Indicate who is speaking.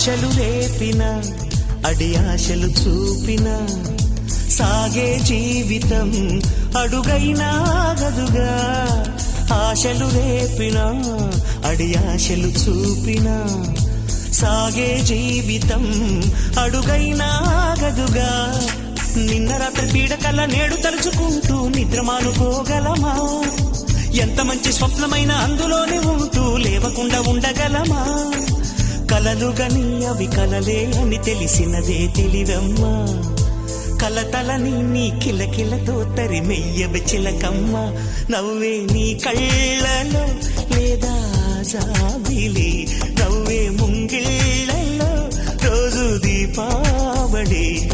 Speaker 1: ఆశలు రేపిన అడి ఆశలు చూపిన సాగే జీవితం అడుగైనా గదుగా. ఆశలు రేపిన అడి ఆశలు చూపిన సాగే జీవితం అడుగైనా గదుగా. నిన్న రాత్రి పీడకల నేడు తలుచుకుంటూ నిద్రమానుకోగలమా? ఎంత మంచి స్వప్నమైన అందులోనే ఉంటూ లేవకుండా ఉండగలమా? కలలుగని అవి కలలే అని తెలిసినదే తెలివమ్మా. కలతలని నీ కిలకిలతో తరిమెయ్యవి చిలకమ్మ. నవ్వే నీ కళ్ళలో లేదా జాబిలి, నవ్వే ముంగిళ్ళలో రోజు దీపావళి.